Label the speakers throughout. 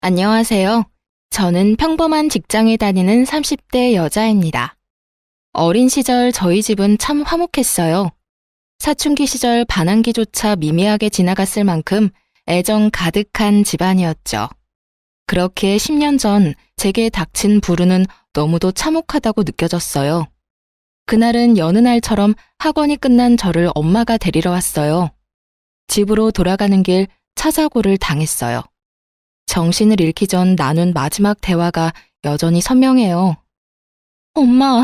Speaker 1: 안녕하세요. 저는 평범한 직장에 다니는 30대 여자입니다. 어린 시절 저희 집은 참 화목했어요. 사춘기 시절 반항기조차 미미하게 지나갔을 만큼 애정 가득한 집안이었죠. 그렇게 10년 전 제게 닥친 불운은 너무도 참혹하다고 느껴졌어요. 그날은 여느 날처럼 학원이 끝난 저를 엄마가 데리러 왔어요. 집으로 돌아가는 길 차사고를 당했어요. 정신을 잃기 전 나눈 마지막 대화가 여전히 선명해요. 엄마,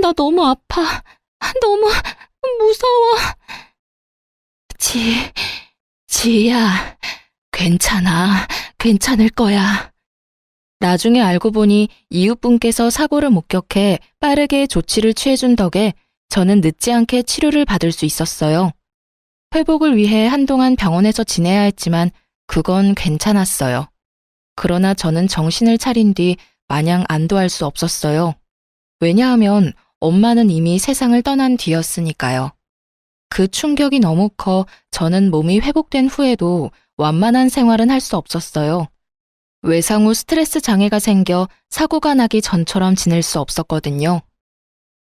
Speaker 1: 나 너무 아파. 너무 무서워. 지희야, 괜찮아. 괜찮을 거야. 나중에 알고 보니 이웃분께서 사고를 목격해 빠르게 조치를 취해준 덕에 저는 늦지 않게 치료를 받을 수 있었어요. 회복을 위해 한동안 병원에서 지내야 했지만 그건 괜찮았어요. 그러나 저는 정신을 차린 뒤 마냥 안도할 수 없었어요. 왜냐하면 엄마는 이미 세상을 떠난 뒤였으니까요. 그 충격이 너무 커 저는 몸이 회복된 후에도 완만한 생활은 할 수 없었어요. 외상 후 스트레스 장애가 생겨 사고가 나기 전처럼 지낼 수 없었거든요.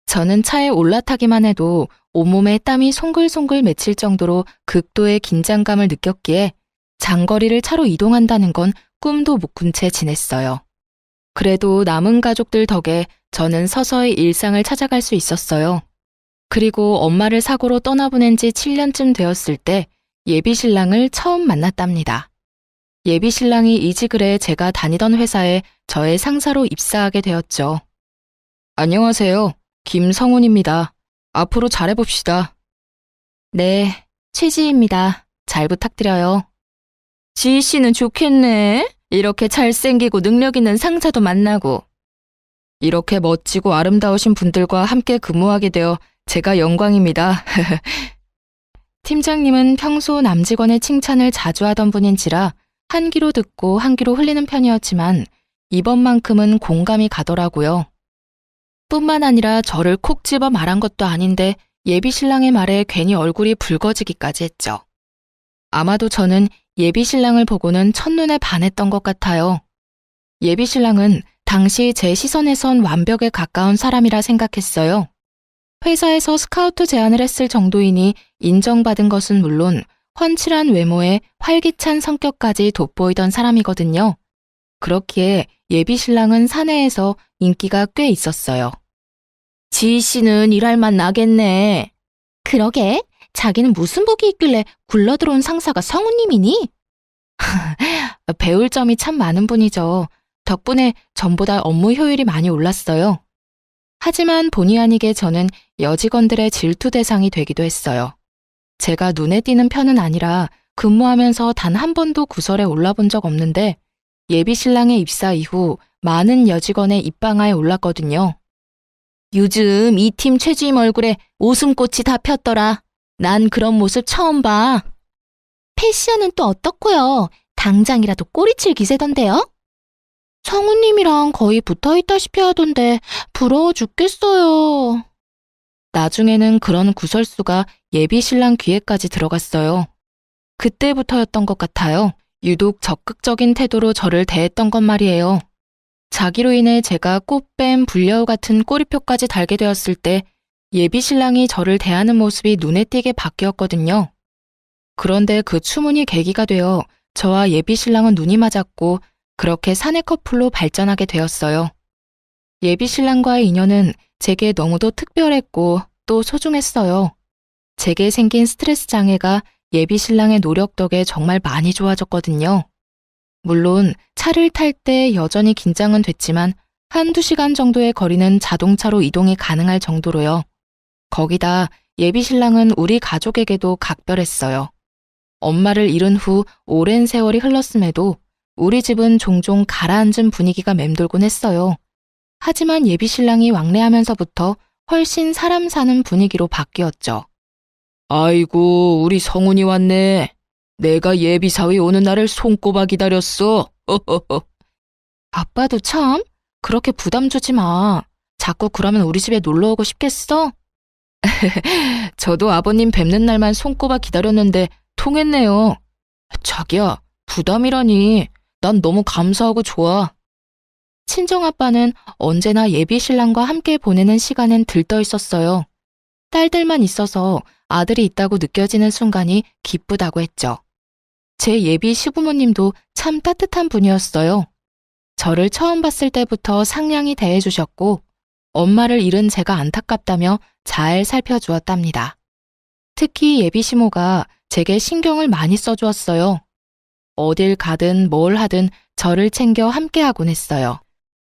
Speaker 1: 저는 차에 올라타기만 해도 온몸에 땀이 송글송글 맺힐 정도로 극도의 긴장감을 느꼈기에 장거리를 차로 이동한다는 건 꿈도 못 꾼 채 지냈어요. 그래도 남은 가족들 덕에 저는 서서히 일상을 찾아갈 수 있었어요. 그리고 엄마를 사고로 떠나보낸 지 7년쯤 되었을 때 예비신랑을 처음 만났답니다. 예비신랑이 이직을 해 제가 다니던 회사에 저의 상사로 입사하게 되었죠. 안녕하세요. 김성훈입니다. 앞으로 잘해봅시다. 네, 최지희입니다. 잘 부탁드려요. 지희 씨는 좋겠네. 이렇게 잘생기고 능력 있는 상사도 만나고. 이렇게 멋지고 아름다우신 분들과 함께 근무하게 되어 제가 영광입니다. 팀장님은 평소 남직원의 칭찬을 자주 하던 분인지라 한 귀로 듣고 한 귀로 흘리는 편이었지만 이번만큼은 공감이 가더라고요. 뿐만 아니라 저를 콕 집어 말한 것도 아닌데 예비신랑의 말에 괜히 얼굴이 붉어지기까지 했죠. 아마도 저는 예비신랑을 보고는 첫눈에 반했던 것 같아요. 예비신랑은 당시 제 시선에선 완벽에 가까운 사람이라 생각했어요. 회사에서 스카우트 제안을 했을 정도이니 인정받은 것은 물론 훤칠한 외모에 활기찬 성격까지 돋보이던 사람이거든요. 그렇기에 예비신랑은 사내에서 인기가 꽤 있었어요. 지희 씨는 일할 맛 나겠네. 그러게, 자기는 무슨 복이 있길래 굴러들어온 상사가 성우님이니? 배울 점이 참 많은 분이죠. 덕분에 전보다 업무 효율이 많이 올랐어요. 하지만 본의 아니게 저는 여직원들의 질투 대상이 되기도 했어요. 제가 눈에 띄는 편은 아니라 근무하면서 단 한 번도 구설에 올라본 적 없는데 예비신랑의 입사 이후 많은 여직원의 입방아에 올랐거든요. 요즘 이 팀 최주임 얼굴에 웃음꽃이 다 폈더라. 난 그런 모습 처음 봐. 패션은 또 어떻고요? 당장이라도 꼬리칠 기세던데요? 성우님이랑 거의 붙어있다시피 하던데 부러워 죽겠어요. 나중에는 그런 구설수가 예비신랑 귀에까지 들어갔어요. 그때부터였던 것 같아요. 유독 적극적인 태도로 저를 대했던 것 말이에요. 자기로 인해 제가 꽃뱀, 불려우 같은 꼬리표까지 달게 되었을 때 예비신랑이 저를 대하는 모습이 눈에 띄게 바뀌었거든요. 그런데 그 추문이 계기가 되어 저와 예비신랑은 눈이 맞았고 그렇게 사내 커플로 발전하게 되었어요. 예비신랑과의 인연은 제게 너무도 특별했고 또 소중했어요. 제게 생긴 스트레스 장애가 예비신랑의 노력 덕에 정말 많이 좋아졌거든요. 물론 차를 탈 때 여전히 긴장은 됐지만 한두 시간 정도의 거리는 자동차로 이동이 가능할 정도로요. 거기다 예비신랑은 우리 가족에게도 각별했어요. 엄마를 잃은 후 오랜 세월이 흘렀음에도 우리 집은 종종 가라앉은 분위기가 맴돌곤 했어요. 하지만 예비신랑이 왕래하면서부터 훨씬 사람 사는 분위기로 바뀌었죠. 아이고, 우리 성훈이 왔네. 내가 예비사위 오는 날을 손꼽아 기다렸어. 아빠도 참, 그렇게 부담 주지 마. 자꾸 그러면 우리 집에 놀러 오고 싶겠어? 저도 아버님 뵙는 날만 손꼽아 기다렸는데 통했네요. 자기야, 부담이라니. 난 너무 감사하고 좋아. 친정아빠는 언제나 예비 신랑과 함께 보내는 시간엔 들떠 있었어요. 딸들만 있어서 아들이 있다고 느껴지는 순간이 기쁘다고 했죠. 제 예비 시부모님도 참 따뜻한 분이었어요. 저를 처음 봤을 때부터 상냥히 대해주셨고 엄마를 잃은 제가 안타깝다며 잘 살펴주었답니다. 특히 예비 시모가 제게 신경을 많이 써주었어요. 어딜 가든 뭘 하든 저를 챙겨 함께하곤 했어요.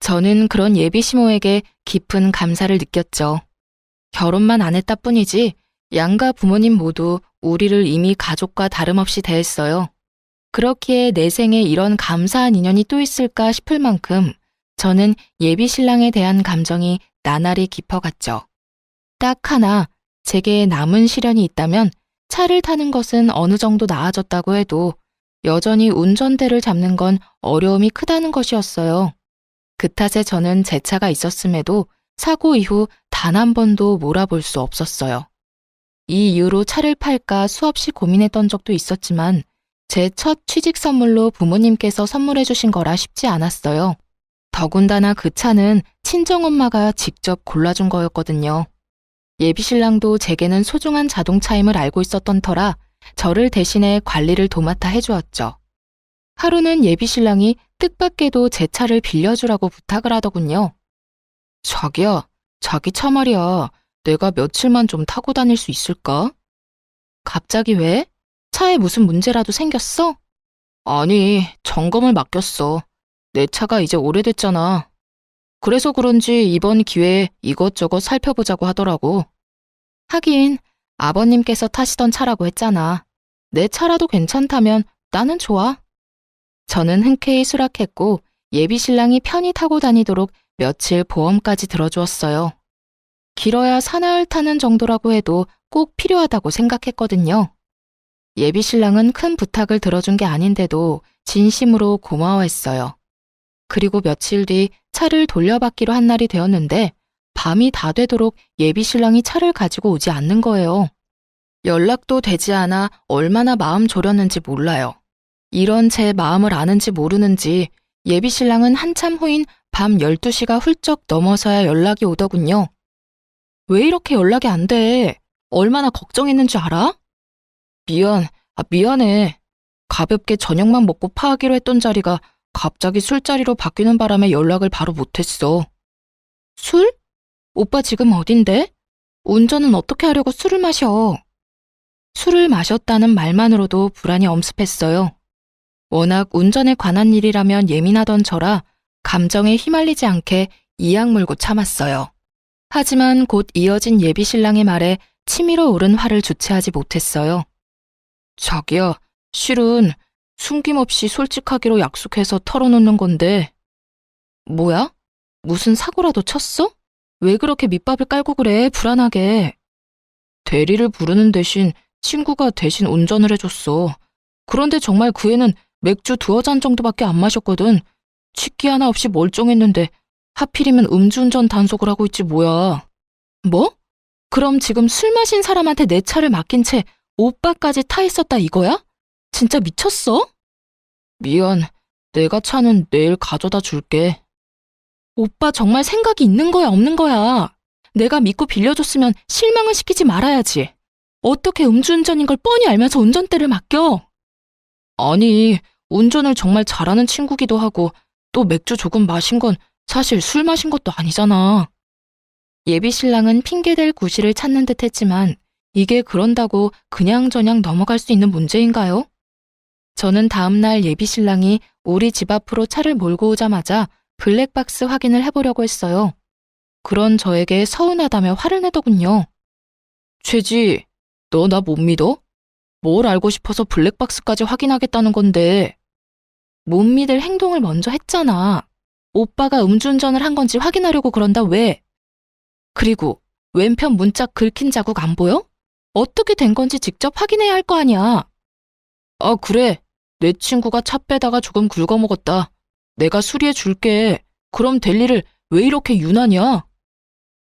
Speaker 1: 저는 그런 예비 시모에게 깊은 감사를 느꼈죠. 결혼만 안 했다 뿐이지 양가 부모님 모두 우리를 이미 가족과 다름없이 대했어요. 그렇기에 내 생에 이런 감사한 인연이 또 있을까 싶을 만큼 저는 예비 신랑에 대한 감정이 나날이 깊어갔죠. 딱 하나 제게 남은 시련이 있다면 차를 타는 것은 어느 정도 나아졌다고 해도 여전히 운전대를 잡는 건 어려움이 크다는 것이었어요. 그 탓에 저는 제 차가 있었음에도 사고 이후 단 한 번도 몰아볼 수 없었어요. 이 이유로 차를 팔까 수없이 고민했던 적도 있었지만 제 첫 취직 선물로 부모님께서 선물해 주신 거라 쉽지 않았어요. 더군다나 그 차는 친정엄마가 직접 골라준 거였거든요. 예비신랑도 제게는 소중한 자동차임을 알고 있었던 터라 저를 대신해 관리를 도맡아 해주었죠. 하루는 예비신랑이 뜻밖에도 제 차를 빌려주라고 부탁을 하더군요. 자기야, 자기 차 말이야. 내가 며칠만 좀 타고 다닐 수 있을까? 갑자기 왜? 차에 무슨 문제라도 생겼어? 아니, 점검을 맡겼어. 내 차가 이제 오래됐잖아. 그래서 그런지 이번 기회에 이것저것 살펴보자고 하더라고. 하긴 아버님께서 타시던 차라고 했잖아. 내 차라도 괜찮다면 나는 좋아. 저는 흔쾌히 수락했고 예비신랑이 편히 타고 다니도록 며칠 보험까지 들어주었어요. 길어야 사나흘 타는 정도라고 해도 꼭 필요하다고 생각했거든요. 예비신랑은 큰 부탁을 들어준 게 아닌데도 진심으로 고마워했어요. 그리고 며칠 뒤 차를 돌려받기로 한 날이 되었는데 밤이 다 되도록 예비신랑이 차를 가지고 오지 않는 거예요. 연락도 되지 않아 얼마나 마음 졸였는지 몰라요. 이런 제 마음을 아는지 모르는지 예비신랑은 한참 후인 밤 12시가 훌쩍 넘어서야 연락이 오더군요. 왜 이렇게 연락이 안 돼? 얼마나 걱정했는 줄 알아? 미안해. 가볍게 저녁만 먹고 파하기로 했던 자리가 갑자기 술자리로 바뀌는 바람에 연락을 바로 못했어. 술? 오빠 지금 어딘데? 운전은 어떻게 하려고 술을 마셔? 술을 마셨다는 말만으로도 불안이 엄습했어요. 워낙 운전에 관한 일이라면 예민하던 저라 감정에 휘말리지 않게 이악 물고 참았어요. 하지만 곧 이어진 예비신랑의 말에 치밀어 오른 화를 주체하지 못했어요. 자기야, 실은 숨김없이 솔직하기로 약속해서 털어놓는 건데. 뭐야? 무슨 사고라도 쳤어? 왜 그렇게 밑밥을 깔고 그래, 불안하게. 대리를 부르는 대신 친구가 대신 운전을 해줬어. 그런데 정말 그 애는 맥주 2잔 정도밖에 안 마셨거든. 취기 하나 없이 멀쩡했는데 하필이면 음주운전 단속을 하고 있지 뭐야. 뭐? 그럼 지금 술 마신 사람한테 내 차를 맡긴 채 오빠까지 타 있었다 이거야? 진짜 미쳤어? 미안, 내가 차는 내일 가져다 줄게. 오빠 정말 생각이 있는 거야 없는 거야? 내가 믿고 빌려줬으면 실망을 시키지 말아야지. 어떻게 음주운전인 걸 뻔히 알면서 운전대를 맡겨? 아니, 운전을 정말 잘하는 친구기도 하고 또 맥주 조금 마신 건 사실 술 마신 것도 아니잖아. 예비신랑은 핑계댈 구실을 찾는 듯 했지만 이게 그런다고 그냥저냥 넘어갈 수 있는 문제인가요? 저는 다음날 예비신랑이 우리 집 앞으로 차를 몰고 오자마자 블랙박스 확인을 해보려고 했어요. 그런 저에게 서운하다며 화를 내더군요. 최지, 너 나 못 믿어? 뭘 알고 싶어서 블랙박스까지 확인하겠다는 건데. 못 믿을 행동을 먼저 했잖아. 오빠가 음주운전을 한 건지 확인하려고 그런다 왜? 그리고 왼편 문짝 긁힌 자국 안 보여? 어떻게 된 건지 직접 확인해야 할 거 아니야. 아, 그래. 내 친구가 차 빼다가 조금 긁어먹었다. 내가 수리해 줄게. 그럼 될 일을 왜 이렇게 유난이야?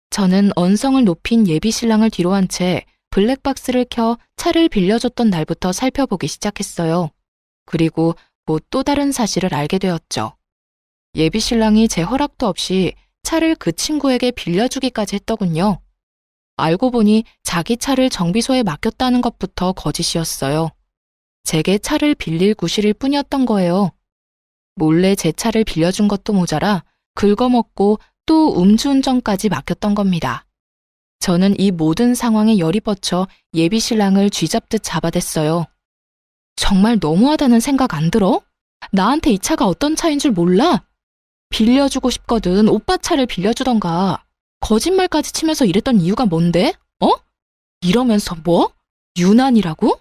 Speaker 1: 저는 언성을 높인 예비신랑을 뒤로 한 채 블랙박스를 켜 차를 빌려줬던 날부터 살펴보기 시작했어요. 그리고 곧 또 다른 사실을 알게 되었죠. 예비 신랑이 제 허락도 없이 차를 그 친구에게 빌려주기까지 했더군요. 알고 보니 자기 차를 정비소에 맡겼다는 것부터 거짓이었어요. 제게 차를 빌릴 구실일 뿐이었던 거예요. 몰래 제 차를 빌려준 것도 모자라 긁어먹고 또 음주운전까지 맡겼던 겁니다. 저는 이 모든 상황에 열이 뻗쳐 예비 신랑을 쥐잡듯 잡아댔어요. 정말 너무하다는 생각 안 들어? 나한테 이 차가 어떤 차인 줄 몰라? 빌려주고 싶거든 오빠 차를 빌려주던가. 거짓말까지 치면서 이랬던 이유가 뭔데? 이러면서 뭐? 유난이라고?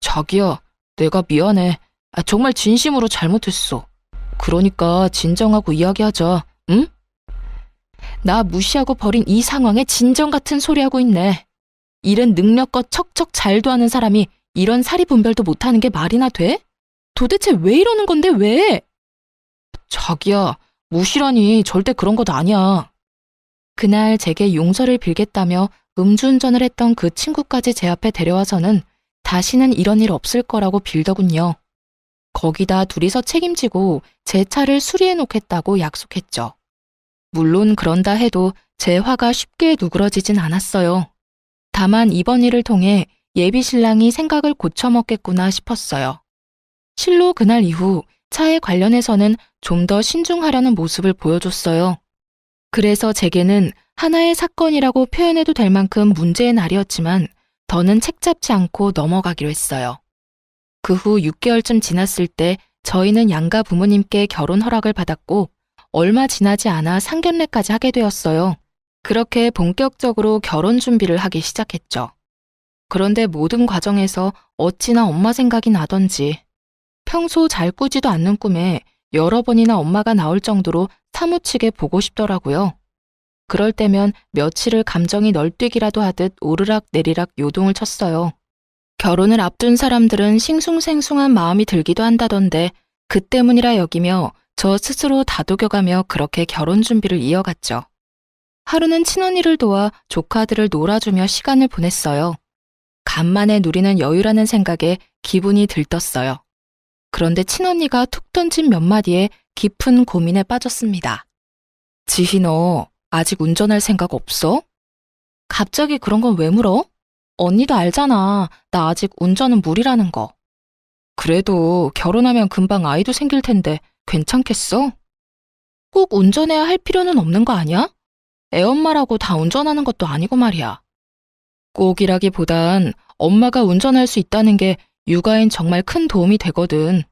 Speaker 1: 자기야, 내가 미안해. 정말 진심으로 잘못했어. 그러니까 진정하고 이야기하자, 응? 나 무시하고 버린 이 상황에 진정 같은 소리 하고 있네. 일은 능력껏 척척 잘도 하는 사람이 이런 사리 분별도 못하는 게 말이나 돼? 도대체 왜 이러는 건데 왜? 자기야, 무시라니 절대 그런 것 아니야. 그날 제게 용서를 빌겠다며 음주운전을 했던 그 친구까지 제 앞에 데려와서는 다시는 이런 일 없을 거라고 빌더군요. 거기다 둘이서 책임지고 제 차를 수리해 놓겠다고 약속했죠. 물론 그런다 해도 제 화가 쉽게 누그러지진 않았어요. 다만 이번 일을 통해 예비 신랑이 생각을 고쳐먹겠구나 싶었어요. 실로 그날 이후 차에 관련해서는 좀 더 신중하려는 모습을 보여줬어요. 그래서 제게는 하나의 사건이라고 표현해도 될 만큼 문제의 날이었지만 더는 책잡지 않고 넘어가기로 했어요. 그 후 6개월쯤 지났을 때 저희는 양가 부모님께 결혼 허락을 받았고 얼마 지나지 않아 상견례까지 하게 되었어요. 그렇게 본격적으로 결혼 준비를 하기 시작했죠. 그런데 모든 과정에서 어찌나 엄마 생각이 나던지 평소 잘 꾸지도 않는 꿈에 여러 번이나 엄마가 나올 정도로 사무치게 보고 싶더라고요. 그럴 때면 며칠을 감정이 널뛰기라도 하듯 오르락 내리락 요동을 쳤어요. 결혼을 앞둔 사람들은 싱숭생숭한 마음이 들기도 한다던데 그 때문이라 여기며 저 스스로 다독여가며 그렇게 결혼 준비를 이어갔죠. 하루는 친언니를 도와 조카들을 놀아주며 시간을 보냈어요. 간만에 누리는 여유라는 생각에 기분이 들떴어요. 그런데 친언니가 툭 던진 몇 마디에 깊은 고민에 빠졌습니다. 지희 너 아직 운전할 생각 없어? 갑자기 그런 건 왜 물어? 언니도 알잖아. 나 아직 운전은 무리라는 거. 그래도 결혼하면 금방 아이도 생길 텐데 괜찮겠어? 꼭 운전해야 할 필요는 없는 거 아니야? 애엄마라고 다 운전하는 것도 아니고 말이야. 꼭이라기보단 엄마가 운전할 수 있다는 게 육아엔 정말 큰 도움이 되거든.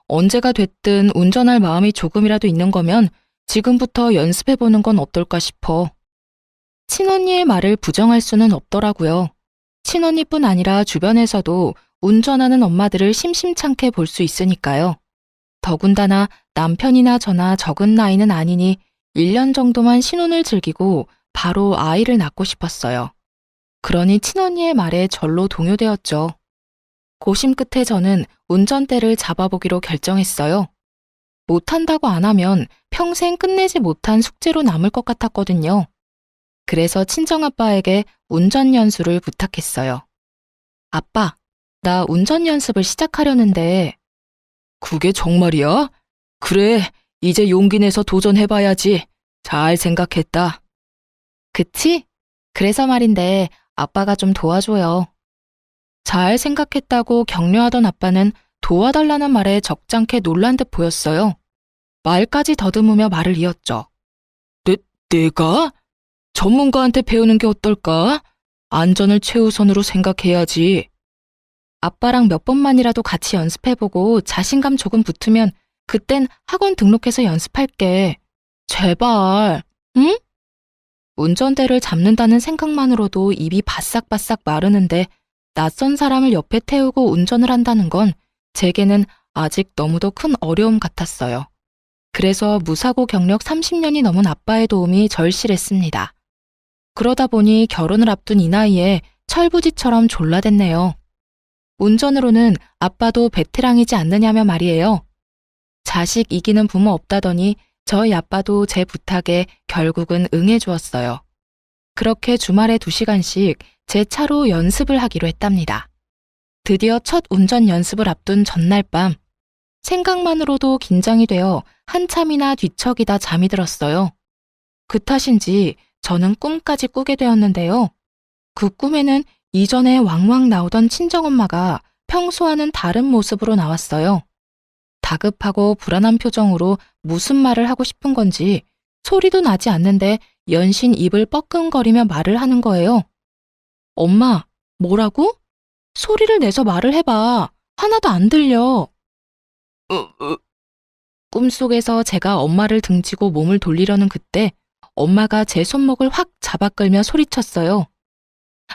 Speaker 1: 언제가 됐든 운전할 마음이 조금이라도 있는 거면 지금부터 연습해보는 건 어떨까 싶어. 친언니의 말을 부정할 수는 없더라고요. 친언니뿐 아니라 주변에서도 운전하는 엄마들을 심심찮게 볼 수 있으니까요. 더군다나 남편이나 저나 적은 나이는 아니니 1년 정도만 신혼을 즐기고 바로 아이를 낳고 싶었어요. 그러니 친언니의 말에 절로 동요되었죠. 고심 끝에 저는 운전대를 잡아보기로 결정했어요. 못한다고 안 하면 평생 끝내지 못한 숙제로 남을 것 같았거든요. 그래서 친정아빠에게 운전 연수를 부탁했어요. 아빠, 나 운전 연습을 시작하려는데. 그게 정말이야? 그래, 이제 용기 내서 도전해봐야지. 잘 생각했다. 그치? 그래서 말인데 아빠가 좀 도와줘요. 잘 생각했다고 격려하던 아빠는 도와달라는 말에 적잖게 놀란 듯 보였어요. 말까지 더듬으며 말을 이었죠. 내가? 전문가한테 배우는 게 어떨까? 안전을 최우선으로 생각해야지. 아빠랑 몇 번만이라도 같이 연습해보고 자신감 조금 붙으면 그땐 학원 등록해서 연습할게. 제발, 응? 운전대를 잡는다는 생각만으로도 입이 바싹바싹 마르는데 낯선 사람을 옆에 태우고 운전을 한다는 건 제게는 아직 너무도 큰 어려움 같았어요. 그래서 무사고 경력 30년이 넘은 아빠의 도움이 절실했습니다. 그러다 보니 결혼을 앞둔 이 나이에 철부지처럼 졸라댔네요. 운전으로는 아빠도 베테랑이지 않느냐며 말이에요. 자식 이기는 부모 없다더니 저희 아빠도 제 부탁에 결국은 응해주었어요. 그렇게 주말에 2시간씩 제 차로 연습을 하기로 했답니다. 드디어 첫 운전 연습을 앞둔 전날 밤, 생각만으로도 긴장이 되어 한참이나 뒤척이다 잠이 들었어요. 그 탓인지 저는 꿈까지 꾸게 되었는데요. 그 꿈에는 이전에 왕왕 나오던 친정엄마가 평소와는 다른 모습으로 나왔어요. 다급하고 불안한 표정으로 무슨 말을 하고 싶은 건지 소리도 나지 않는데 연신 입을 뻐끔거리며 말을 하는 거예요. 엄마, 뭐라고? 소리를 내서 말을 해봐. 하나도 안 들려. 꿈속에서 제가 엄마를 등지고 몸을 돌리려는 그때 엄마가 제 손목을 확 잡아 끌며 소리쳤어요.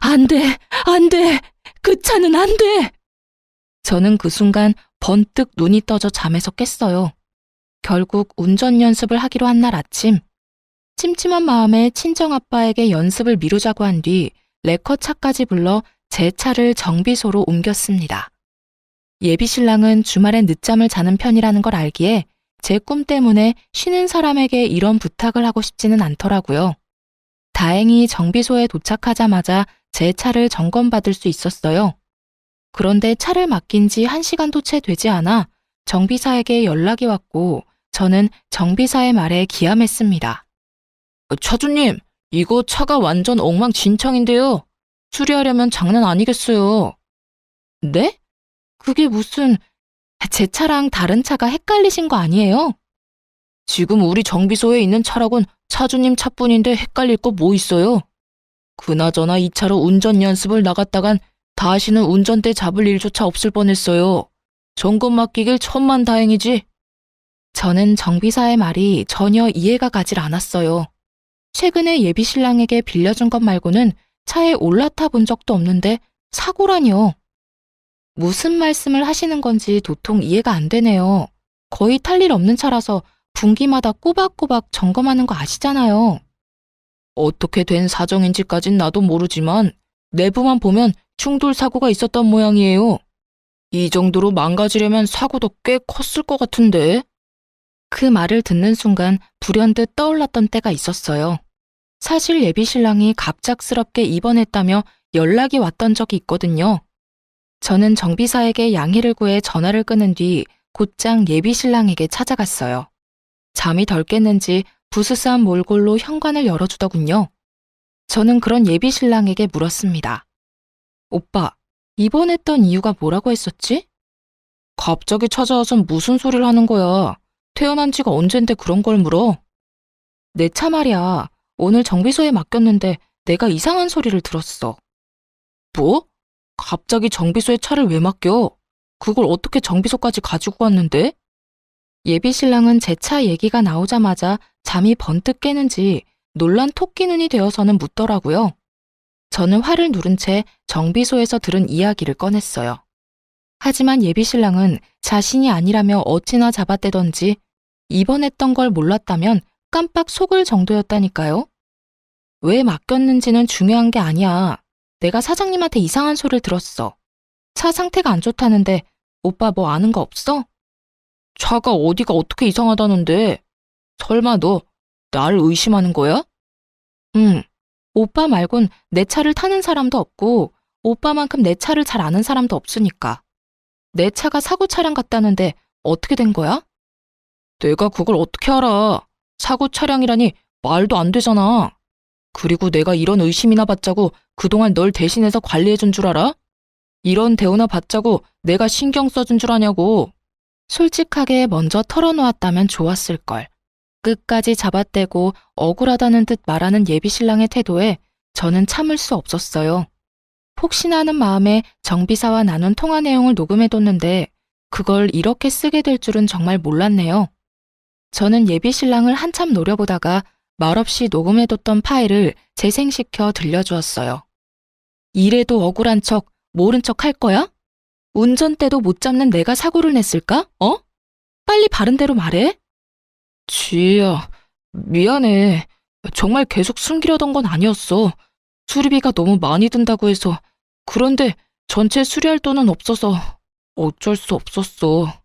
Speaker 1: 안 돼! 안 돼! 그 차는 안 돼! 저는 그 순간 번뜩 눈이 떠져 잠에서 깼어요. 결국 운전 연습을 하기로 한 날 아침, 찜찜한 마음에 친정아빠에게 연습을 미루자고 한 뒤 레커차까지 불러 제 차를 정비소로 옮겼습니다. 예비신랑은 주말엔 늦잠을 자는 편이라는 걸 알기에 제 꿈 때문에 쉬는 사람에게 이런 부탁을 하고 싶지는 않더라고요. 다행히 정비소에 도착하자마자 제 차를 점검받을 수 있었어요. 그런데 차를 맡긴 지 1시간도 채 되지 않아 정비사에게 연락이 왔고 저는 정비사의 말에 기함했습니다. 차주님, 이거 차가 완전 엉망진창인데요. 수리하려면 장난 아니겠어요. 네? 그게 무슨... 제 차랑 다른 차가 헷갈리신 거 아니에요? 지금 우리 정비소에 있는 차라곤 차주님 차뿐인데 헷갈릴 거 뭐 있어요? 그나저나 이 차로 운전 연습을 나갔다간 다시는 운전대 잡을 일조차 없을 뻔했어요. 점검 맡기길 천만다행이지. 저는 정비사의 말이 전혀 이해가 가질 않았어요. 최근에 예비신랑에게 빌려준 것 말고는 차에 올라타 본 적도 없는데 사고라니요. 무슨 말씀을 하시는 건지 도통 이해가 안 되네요. 거의 탈 일 없는 차라서 분기마다 꼬박꼬박 점검하는 거 아시잖아요. 어떻게 된 사정인지까진 나도 모르지만 내부만 보면 충돌 사고가 있었던 모양이에요. 이 정도로 망가지려면 사고도 꽤 컸을 것 같은데. 그 말을 듣는 순간 불현듯 떠올랐던 때가 있었어요. 사실 예비신랑이 갑작스럽게 입원했다며 연락이 왔던 적이 있거든요. 저는 정비사에게 양해를 구해 전화를 끊은 뒤 곧장 예비신랑에게 찾아갔어요. 잠이 덜 깼는지 부스스한 몰골로 현관을 열어주더군요. 저는 그런 예비신랑에게 물었습니다. 오빠, 입원했던 이유가 뭐라고 했었지? 갑자기 찾아와선 무슨 소리를 하는 거야. 태어난 지가 언젠데 그런 걸 물어. 내 차 말이야. 오늘 정비소에 맡겼는데 내가 이상한 소리를 들었어. 뭐? 갑자기 정비소에 차를 왜 맡겨? 그걸 어떻게 정비소까지 가지고 왔는데? 예비신랑은 제 차 얘기가 나오자마자 잠이 번뜩 깨는지 놀란 토끼 눈이 되어서는 묻더라고요. 저는 화를 누른 채 정비소에서 들은 이야기를 꺼냈어요. 하지만 예비신랑은 자신이 아니라며 어찌나 잡아떼던지 입원했던 걸 몰랐다면 깜빡 속을 정도였다니까요. 왜 맡겼는지는 중요한 게 아니야. 내가 사장님한테 이상한 소리를 들었어. 차 상태가 안 좋다는데 오빠 뭐 아는 거 없어? 차가 어디가 어떻게 이상하다는데? 설마 너 날 의심하는 거야? 응. 오빠 말곤 내 차를 타는 사람도 없고 오빠만큼 내 차를 잘 아는 사람도 없으니까. 내 차가 사고 차량 같다는데 어떻게 된 거야? 내가 그걸 어떻게 알아? 사고 차량이라니 말도 안 되잖아. 그리고 내가 이런 의심이나 받자고 그동안 널 대신해서 관리해준 줄 알아? 이런 대우나 받자고 내가 신경 써준 줄 아냐고. 솔직하게 먼저 털어놓았다면 좋았을걸. 끝까지 잡아떼고 억울하다는 듯 말하는 예비신랑의 태도에 저는 참을 수 없었어요. 혹시나 하는 마음에 정비사와 나눈 통화 내용을 녹음해뒀는데 그걸 이렇게 쓰게 될 줄은 정말 몰랐네요. 저는 예비신랑을 한참 노려보다가 말없이 녹음해뒀던 파일을 재생시켜 들려주었어요. 이래도 억울한 척, 모른 척 할 거야? 운전대도 못 잡는 내가 사고를 냈을까? 빨리 바른 대로 말해. 지희야, 미안해. 정말 계속 숨기려던 건 아니었어. 수리비가 너무 많이 든다고 해서. 그런데 전체 수리할 돈은 없어서 어쩔 수 없었어.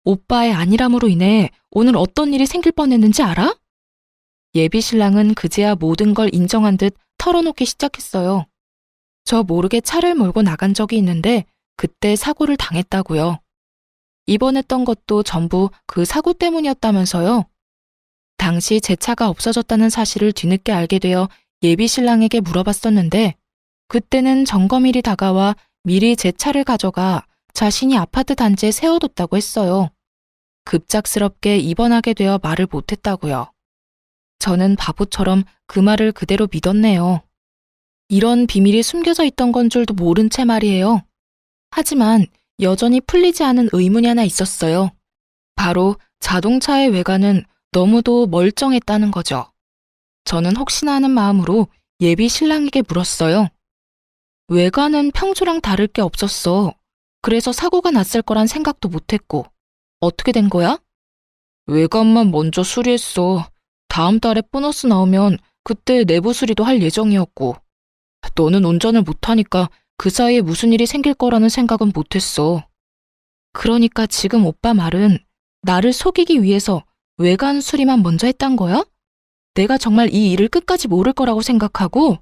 Speaker 1: 오빠의 안일함으로 인해 오늘 어떤 일이 생길 뻔했는지 알아? 예비신랑은 그제야 모든 걸 인정한 듯 털어놓기 시작했어요. 저 모르게 차를 몰고 나간 적이 있는데 그때 사고를 당했다고요. 입원했던 것도 전부 그 사고 때문이었다면서요. 당시 제 차가 없어졌다는 사실을 뒤늦게 알게 되어 예비 신랑에게 물어봤었는데 그때는 점검일이 다가와 미리 제 차를 가져가 자신이 아파트 단지에 세워뒀다고 했어요. 급작스럽게 입원하게 되어 말을 못했다고요. 저는 바보처럼 그 말을 그대로 믿었네요. 이런 비밀이 숨겨져 있던 건 줄도 모른 채 말이에요. 하지만 여전히 풀리지 않은 의문이 하나 있었어요. 바로 자동차의 외관은 너무도 멀쩡했다는 거죠. 저는 혹시나 하는 마음으로 예비 신랑에게 물었어요. 외관은 평소랑 다를 게 없었어. 그래서 사고가 났을 거란 생각도 못했고. 어떻게 된 거야? 외관만 먼저 수리했어. 다음 달에 보너스 나오면 그때 내부 수리도 할 예정이었고. 너는 운전을 못하니까 그 사이에 무슨 일이 생길 거라는 생각은 못했어. 그러니까 지금 오빠 말은 나를 속이기 위해서 외관 수리만 먼저 했단 거야? 내가 정말 이 일을 끝까지 모를 거라고 생각하고?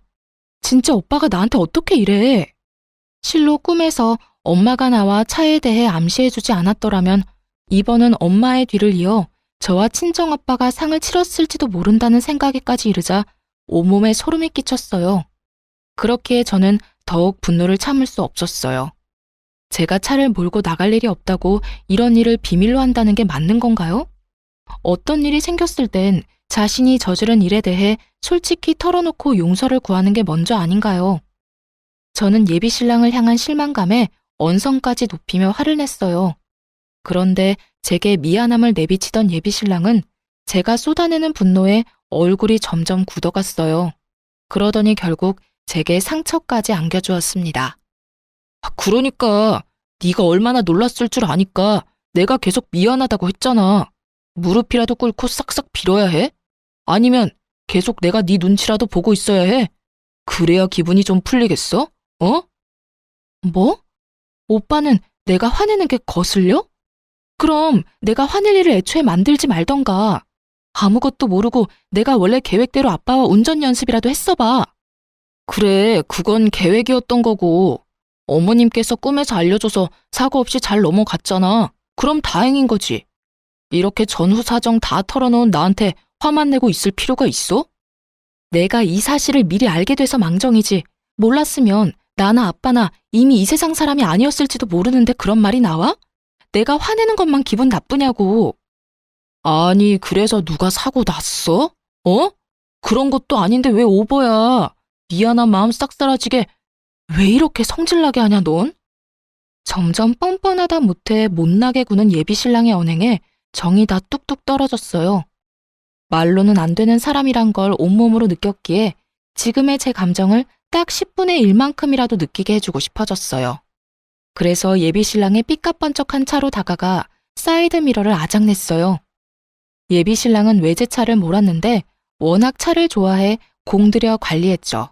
Speaker 1: 진짜 오빠가 나한테 어떻게 이래? 실로 꿈에서 엄마가 나와 차에 대해 암시해주지 않았더라면 이번은 엄마의 뒤를 이어 저와 친정아빠가 상을 치렀을지도 모른다는 생각에까지 이르자 온몸에 소름이 끼쳤어요. 그렇기에 저는 더욱 분노를 참을 수 없었어요. 제가 차를 몰고 나갈 일이 없다고 이런 일을 비밀로 한다는 게 맞는 건가요? 어떤 일이 생겼을 땐 자신이 저지른 일에 대해 솔직히 털어놓고 용서를 구하는 게 먼저 아닌가요? 저는 예비 신랑을 향한 실망감에 언성까지 높이며 화를 냈어요. 그런데 제게 미안함을 내비치던 예비 신랑은 제가 쏟아내는 분노에 얼굴이 점점 굳어갔어요. 그러더니 결국 제게 상처까지 안겨주었습니다. 그러니까 네가 얼마나 놀랐을 줄 아니까 내가 계속 미안하다고 했잖아. 무릎이라도 꿇고 싹싹 빌어야 해? 아니면 계속 내가 네 눈치라도 보고 있어야 해? 그래야 기분이 좀 풀리겠어? 어? 뭐? 오빠는 내가 화내는 게 거슬려? 그럼 내가 화낼 일을 애초에 만들지 말던가. 아무것도 모르고 내가 원래 계획대로 아빠와 운전 연습이라도 했어봐. 그래, 그건 계획이었던 거고. 어머님께서 꿈에서 알려줘서 사고 없이 잘 넘어갔잖아. 그럼 다행인 거지. 이렇게 전후 사정 다 털어놓은 나한테 화만 내고 있을 필요가 있어? 내가 이 사실을 미리 알게 돼서 망정이지. 몰랐으면 나나 아빠나 이미 이 세상 사람이 아니었을지도 모르는데 그런 말이 나와? 내가 화내는 것만 기분 나쁘냐고. 아니, 그래서 누가 사고 났어? 어? 그런 것도 아닌데 왜 오버야? 미안한 마음 싹 사라지게 왜 이렇게 성질나게 하냐 넌? 점점 뻔뻔하다 못해 못나게 구는 예비 신랑의 언행에 정이 다 뚝뚝 떨어졌어요. 말로는 안 되는 사람이란 걸 온몸으로 느꼈기에 지금의 제 감정을 딱 10분의 1만큼이라도 느끼게 해주고 싶어졌어요. 그래서 예비 신랑의 삐까뻔쩍한 차로 다가가 사이드 미러를 아작냈어요. 예비 신랑은 외제차를 몰았는데 워낙 차를 좋아해 공들여 관리했죠.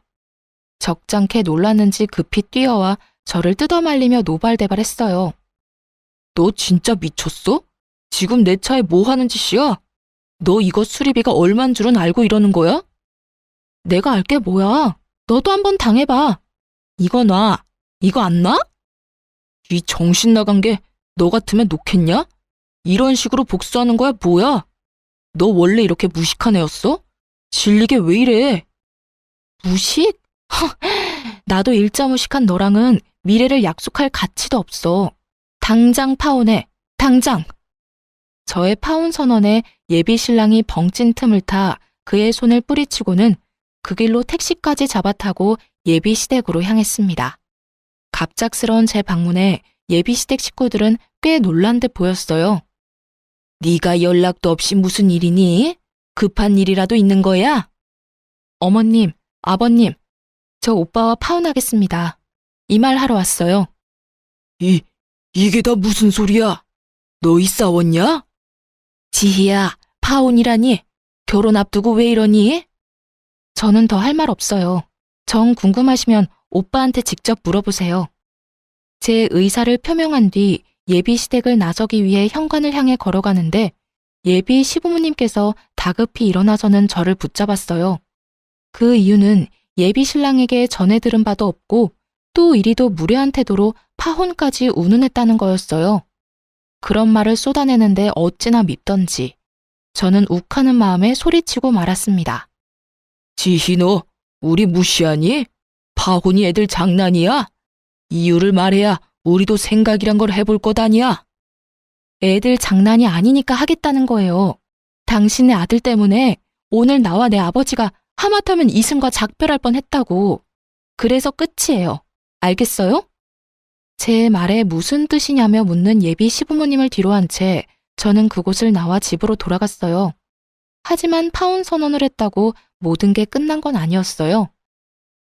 Speaker 1: 적잖게 놀랐는지 급히 뛰어와 저를 뜯어말리며 노발대발했어요. 너 진짜 미쳤어? 지금 내 차에 뭐 하는 짓이야? 너 이거 수리비가 얼만 줄은 알고 이러는 거야? 내가 알게 뭐야. 너도 한번 당해봐. 이거 놔. 이거 안 놔? 이 정신 나간 게 너 같으면 놓겠냐? 이런 식으로 복수하는 거야 뭐야? 너 원래 이렇게 무식한 애였어? 질리게 왜 이래? 무식? 나도 일자 무식한 너랑은 미래를 약속할 가치도 없어. 당장 파혼해. 당장! 저의 파혼 선언에 예비 신랑이 벙찐 틈을 타 그의 손을 뿌리치고는 그 길로 택시까지 잡아타고 예비 시댁으로 향했습니다. 갑작스러운 제 방문에 예비 시댁 식구들은 꽤 놀란 듯 보였어요. 네가 연락도 없이 무슨 일이니? 급한 일이라도 있는 거야? 어머님, 아버님, 저 오빠와 파혼하겠습니다. 이 말 하러 왔어요. 이게 다 무슨 소리야? 너희 싸웠냐? 지희야, 파혼이라니? 결혼 앞두고 왜 이러니? 저는 더 할 말 없어요. 정 궁금하시면 오빠한테 직접 물어보세요. 제 의사를 표명한 뒤 예비 시댁을 나서기 위해 현관을 향해 걸어가는데 예비 시부모님께서 다급히 일어나서는 저를 붙잡았어요. 그 이유는 예비 신랑에게 전해 들은 바도 없고 또 이리도 무례한 태도로 파혼까지 운운했다는 거였어요. 그런 말을 쏟아내는데 어찌나 밉던지 저는 욱하는 마음에 소리치고 말았습니다. 지희 너 우리 무시하니? 파혼이 애들 장난이야? 이유를 말해야 우리도 생각이란 걸 해볼 것 아니야? 애들 장난이 아니니까 하겠다는 거예요. 당신의 아들 때문에 오늘 나와 내 아버지가 하마터면 이승과 작별할 뻔했다고. 그래서 끝이에요. 알겠어요? 제 말에 무슨 뜻이냐며 묻는 예비 시부모님을 뒤로 한 채 저는 그곳을 나와 집으로 돌아갔어요. 하지만 파혼 선언을 했다고 모든 게 끝난 건 아니었어요.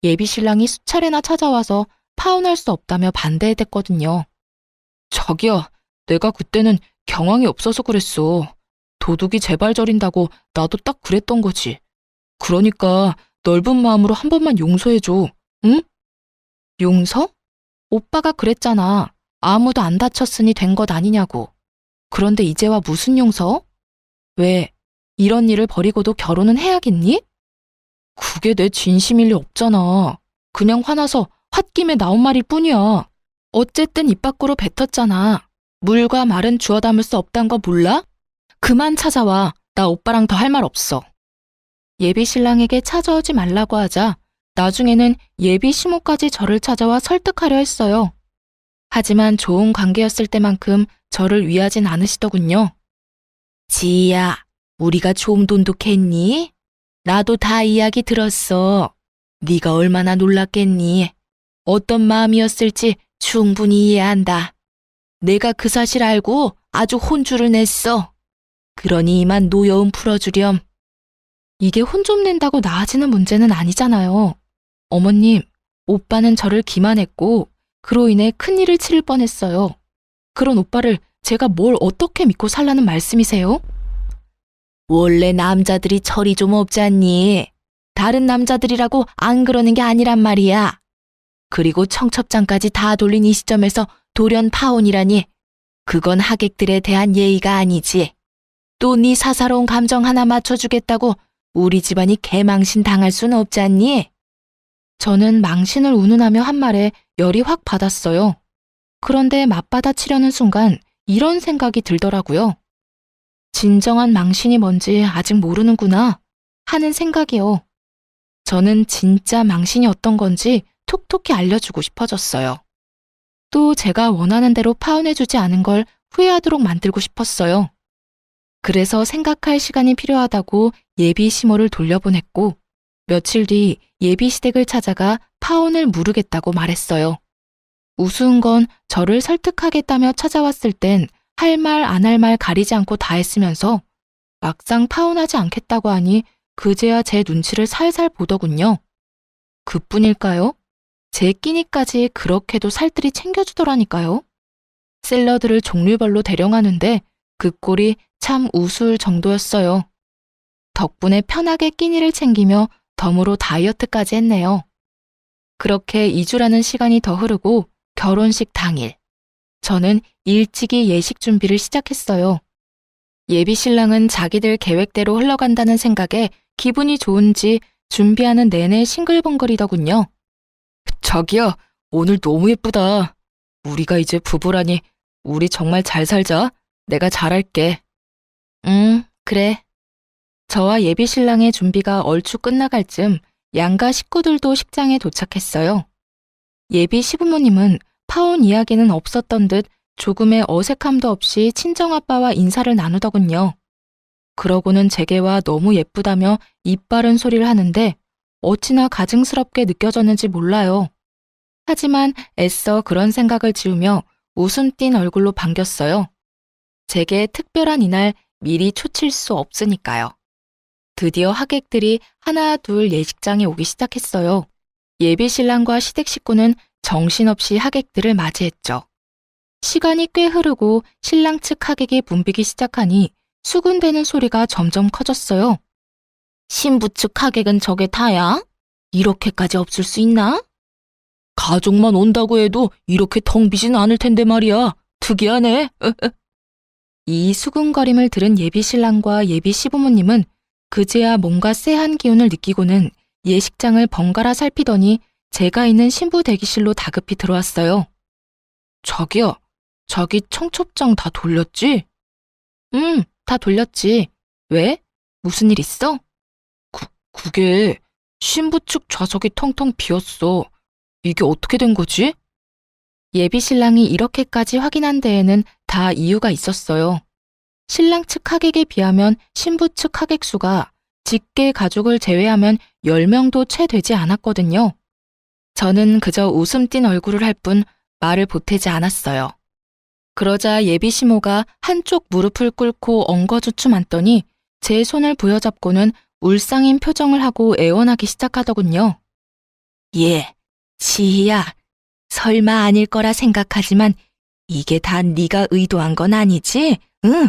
Speaker 1: 예비 신랑이 수차례나 찾아와서 파혼할 수 없다며 반대했거든요. 자기야, 내가 그때는 경황이 없어서 그랬어. 도둑이 제발 저린다고 나도 딱 그랬던 거지. 그러니까 넓은 마음으로 한 번만 용서해줘. 응? 용서? 오빠가 그랬잖아. 아무도 안 다쳤으니 된 것 아니냐고. 그런데 이제와 무슨 용서? 왜? 이런 일을 버리고도 결혼은 해야겠니? 그게 내 진심일 리 없잖아. 그냥 화나서 홧김에 나온 말일 뿐이야. 어쨌든 입 밖으로 뱉었잖아. 물과 말은 주워 담을 수 없단 거 몰라? 그만 찾아와. 나 오빠랑 더 할 말 없어. 예비 신랑에게 찾아오지 말라고 하자 나중에는 예비 시모까지 저를 찾아와 설득하려 했어요. 하지만 좋은 관계였을 때만큼 저를 위하진 않으시더군요. 지희야, 우리가 좀 돈독했니? 나도 다 이야기 들었어. 네가 얼마나 놀랐겠니? 어떤 마음이었을지 충분히 이해한다. 내가 그 사실 알고 아주 혼쭐을 냈어. 그러니 이만 노여움 풀어주렴. 이게 혼 좀 낸다고 나아지는 문제는 아니잖아요. 어머님, 오빠는 저를 기만했고 그로 인해 큰일을 치를 뻔했어요. 그런 오빠를 제가 뭘 어떻게 믿고 살라는 말씀이세요? 원래 남자들이 철이 좀 없잖니. 다른 남자들이라고 안 그러는 게 아니란 말이야. 그리고 청첩장까지 다 돌린 이 시점에서 돌연 파혼이라니. 그건 하객들에 대한 예의가 아니지. 또 네 사사로운 감정 하나 맞춰주겠다고 우리 집안이 개망신 당할 순 없잖니? 저는 망신을 운운하며 한 말에 열이 확 받았어요. 그런데 맞받아치려는 순간 이런 생각이 들더라고요. 진정한 망신이 뭔지 아직 모르는구나 하는 생각이요. 저는 진짜 망신이 어떤 건지 톡톡히 알려주고 싶어졌어요. 또 제가 원하는 대로 파혼해주지 않은 걸 후회하도록 만들고 싶었어요. 그래서 생각할 시간이 필요하다고 예비 시모를 돌려보냈고 며칠 뒤 예비 시댁을 찾아가 파혼을 무르겠다고 말했어요. 우스운 건 저를 설득하겠다며 찾아왔을 땐 할 말 안 할 말 가리지 않고 다 했으면서 막상 파혼하지 않겠다고 하니 그제야 제 눈치를 살살 보더군요. 그뿐일까요? 제 끼니까지 그렇게도 살뜰히 챙겨주더라니까요. 샐러드를 종류별로 대령하는데 그 꼴이 참 우스울 정도였어요. 덕분에 편하게 끼니를 챙기며 덤으로 다이어트까지 했네요. 그렇게 2주라는 시간이 더 흐르고 결혼식 당일, 저는 일찍이 예식 준비를 시작했어요. 예비 신랑은 자기들 계획대로 흘러간다는 생각에 기분이 좋은지 준비하는 내내 싱글벙글이더군요. 자기야, 오늘 너무 예쁘다. 우리가 이제 부부라니 우리 정말 잘 살자. 내가 잘할게. 그래. 저와 예비 신랑의 준비가 얼추 끝나갈 즈음 양가 식구들도 식장에 도착했어요. 예비 시부모님은 파혼 이야기는 없었던 듯 조금의 어색함도 없이 친정아빠와 인사를 나누더군요. 그러고는 제게와 너무 예쁘다며 입 바른 소리를 하는데 어찌나 가증스럽게 느껴졌는지 몰라요. 하지만 애써 그런 생각을 지우며 웃음 띤 얼굴로 반겼어요. 제게 특별한 이날 미리 초칠 수 없으니까요. 드디어 하객들이 하나 둘 예식장에 오기 시작했어요. 예비 신랑과 시댁 식구는 정신없이 하객들을 맞이했죠. 시간이 꽤 흐르고 신랑 측 하객이 붐비기 시작하니 수군대는 소리가 점점 커졌어요. 신부 측 하객은 저게 다야? 이렇게까지 없을 수 있나? 가족만 온다고 해도 이렇게 텅 비진 않을 텐데 말이야. 특이하네. 이 수군거림을 들은 예비 신랑과 예비 시부모님은 그제야 뭔가 쎄한 기운을 느끼고는 예식장을 번갈아 살피더니 제가 있는 신부 대기실로 다급히 들어왔어요. 자기야, 자기 청첩장 다 돌렸지? 응, 다 돌렸지. 왜? 무슨 일 있어? 그게 신부 측 좌석이 텅텅 비었어. 이게 어떻게 된 거지? 예비 신랑이 이렇게까지 확인한 데에는 다 이유가 있었어요. 신랑 측 하객에 비하면 신부 측 하객 수가 직계 가족을 제외하면 10명도 채 되지 않았거든요. 저는 그저 웃음 띤 얼굴을 할 뿐 말을 보태지 않았어요. 그러자 예비 시모가 한쪽 무릎을 꿇고 엉거주춤 앉더니 제 손을 부여잡고는 울상인 표정을 하고 애원하기 시작하더군요. 예, 지희야, 설마 아닐 거라 생각하지만 이게 다 네가 의도한 건 아니지? 응,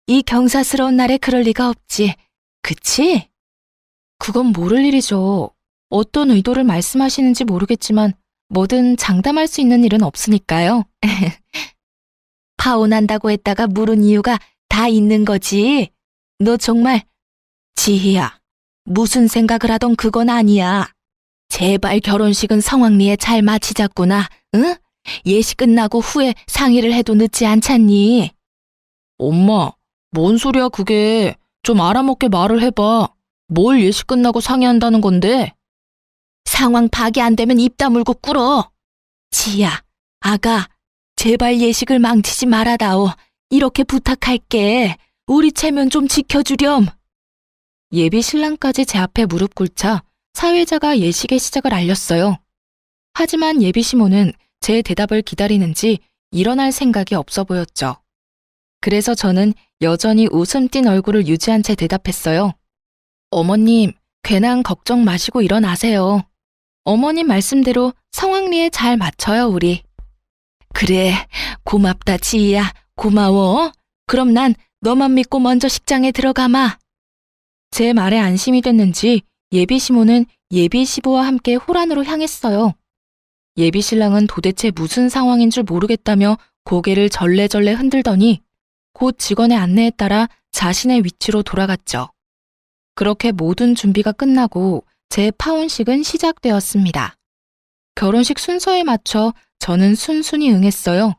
Speaker 1: 이 경사스러운 날에 그럴 리가 없지. 그치? 그건 모를 일이죠. 어떤 의도를 말씀하시는지 모르겠지만 뭐든 장담할 수 있는 일은 없으니까요. 파혼한다고 했다가 물은 이유가 다 있는 거지. 너 정말 지희야, 무슨 생각을 하던 그건 아니야. 제발 결혼식은 성황리에 잘 마치자꾸나, 응? 예식 끝나고 후에 상의를 해도 늦지 않잖니? 엄마, 뭔 소리야 그게. 좀 알아먹게 말을 해봐. 뭘 예식 끝나고 상의한다는 건데? 상황 파악이 안 되면 입 다물고 꿇어. 지희야, 아가, 제발 예식을 망치지 말아다오. 이렇게 부탁할게. 우리 체면 좀 지켜주렴. 예비 신랑까지 제 앞에 무릎 꿇자 사회자가 예식의 시작을 알렸어요. 하지만 예비 시모는 제 대답을 기다리는지 일어날 생각이 없어 보였죠. 그래서 저는 여전히 웃음 띤 얼굴을 유지한 채 대답했어요. 어머님, 괜한 걱정 마시고 일어나세요. 어머님 말씀대로 성황리에 잘 맞춰요, 우리. 그래, 고맙다, 지희야. 고마워. 그럼 난 너만 믿고 먼저 식장에 들어가마. 제 말에 안심이 됐는지 예비 시모는 예비 시부와 함께 호란으로 향했어요. 예비 신랑은 도대체 무슨 상황인 줄 모르겠다며 고개를 절레절레 흔들더니 곧 직원의 안내에 따라 자신의 위치로 돌아갔죠. 그렇게 모든 준비가 끝나고 제 파혼식은 시작되었습니다. 결혼식 순서에 맞춰 저는 순순히 응했어요.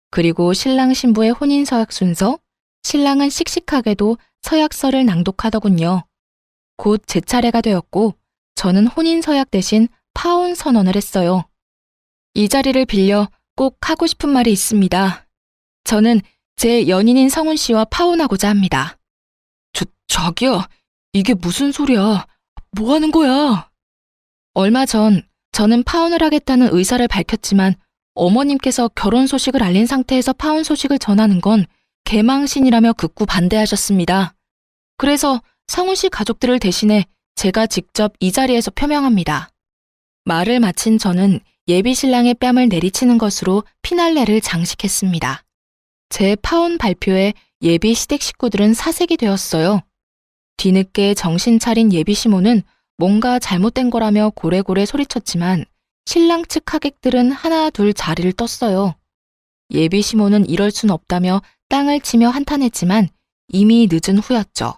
Speaker 1: 그리고 신랑 신부의 혼인서약 순서, 신랑은 씩씩하게도 서약서를 낭독하더군요. 곧 제 차례가 되었고 저는 혼인서약 대신 파혼 선언을 했어요. 이 자리를 빌려 꼭 하고 싶은 말이 있습니다. 저는 제 연인인 성훈 씨와 파혼하고자 합니다. 자기야, 이게 무슨 소리야? 뭐 하는 거야? 얼마 전 저는 파혼을 하겠다는 의사를 밝혔지만 어머님께서 결혼 소식을 알린 상태에서 파혼 소식을 전하는 건 개망신이라며 극구 반대하셨습니다. 그래서 성훈 씨 가족들을 대신해 제가 직접 이 자리에서 표명합니다. 말을 마친 저는 예비 신랑의 뺨을 내리치는 것으로 피날레를 장식했습니다. 제 파혼 발표에 예비 시댁 식구들은 사색이 되었어요. 뒤늦게 정신 차린 예비 시모는 뭔가 잘못된 거라며 고래고래 소리쳤지만 신랑 측 하객들은 하나 둘 자리를 떴어요. 예비 시모는 이럴 순 없다며 땅을 치며 한탄했지만 이미 늦은 후였죠.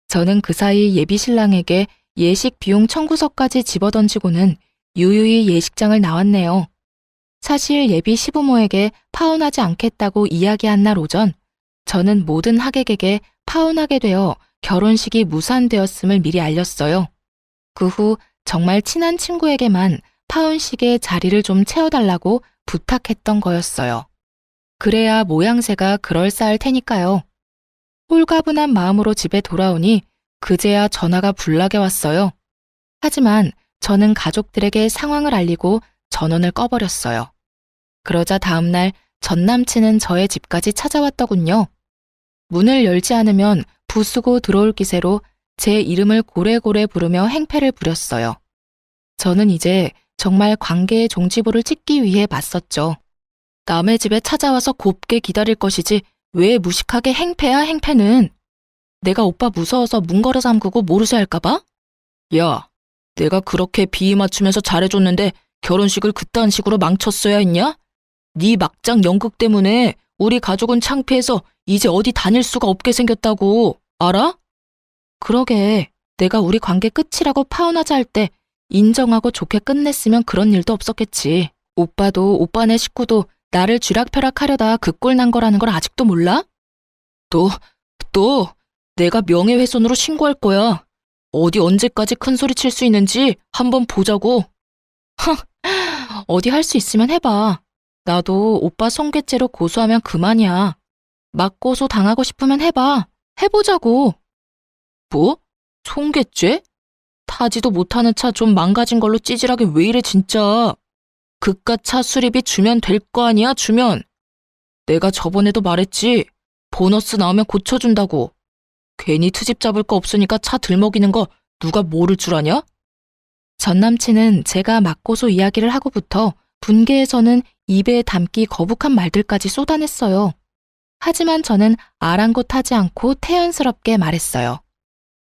Speaker 1: 저는 그 사이 예비 신랑에게 예식 비용 청구서까지 집어던지고는 유유히 예식장을 나왔네요. 사실 예비 시부모에게 파혼하지 않겠다고 이야기한 날 오전, 저는 모든 하객에게 파혼하게 되어 결혼식이 무산되었음을 미리 알렸어요. 그 후 정말 친한 친구에게만 파혼식에 자리를 좀 채워달라고 부탁했던 거였어요. 그래야 모양새가 그럴싸할 테니까요. 홀가분한 마음으로 집에 돌아오니 그제야 전화가 불나게 왔어요. 하지만 저는 가족들에게 상황을 알리고 전원을 꺼버렸어요. 그러자 다음날 전 남친은 저의 집까지 찾아왔더군요. 문을 열지 않으면 부수고 들어올 기세로 제 이름을 고래고래 부르며 행패를 부렸어요. 저는 이제 정말 관계의 종지부를 찍기 위해 맞섰죠. 남의 집에 찾아와서 곱게 기다릴 것이지 왜 무식하게 행패야 행패는. 내가 오빠 무서워서 문 걸어 잠그고 모르쇠 할까봐? 야, 내가 그렇게 비위 맞추면서 잘해줬는데 결혼식을 그딴 식으로 망쳤어야 했냐? 네 막장 연극 때문에 우리 가족은 창피해서 이제 어디 다닐 수가 없게 생겼다고. 알아? 그러게, 내가 우리 관계 끝이라고 파혼하자 할 때 인정하고 좋게 끝냈으면 그런 일도 없었겠지. 오빠도 오빠네 식구도 나를 쥐락펴락하려다 그 꼴 난 거라는 걸 아직도 몰라? 너, 내가 명예훼손으로 신고할 거야. 어디 언제까지 큰 소리 칠 수 있는지 한번 보자고. 어디 할 수 있으면 해봐. 나도 오빠 손괴죄로 고소하면 그만이야. 맞고소 당하고 싶으면 해봐. 해보자고. 뭐? 손괴죄? 타지도 못하는 차 좀 망가진 걸로 찌질하게 왜 이래 진짜. 그깟 차 수리비 주면 될 거 아니야, 주면. 내가 저번에도 말했지. 보너스 나오면 고쳐준다고. 괜히 트집 잡을 거 없으니까 차 들먹이는 거 누가 모를 줄 아냐? 전 남친은 제가 맞고소 이야기를 하고부터 분개에서는 입에 담기 거북한 말들까지 쏟아냈어요. 하지만 저는 아랑곳하지 않고 태연스럽게 말했어요.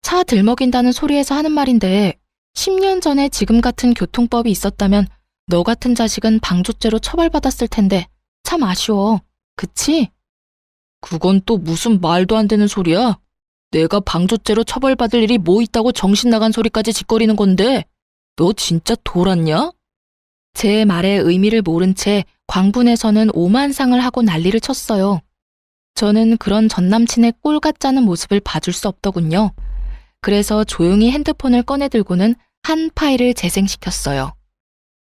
Speaker 1: 차 들먹인다는 소리에서 하는 말인데 10년 전에 지금 같은 교통법이 있었다면 너 같은 자식은 방조죄로 처벌받았을 텐데 참 아쉬워. 그치? 그건 또 무슨 말도 안 되는 소리야? 내가 방조죄로 처벌받을 일이 뭐 있다고 정신 나간 소리까지 짓거리는 건데 너 진짜 돌았냐? 제 말의 의미를 모른 채 광분에서는 오만상을 하고 난리를 쳤어요. 저는 그런 전남친의 꼴 같자는 모습을 봐줄 수 없더군요. 그래서 조용히 핸드폰을 꺼내들고는 한 파일을 재생시켰어요.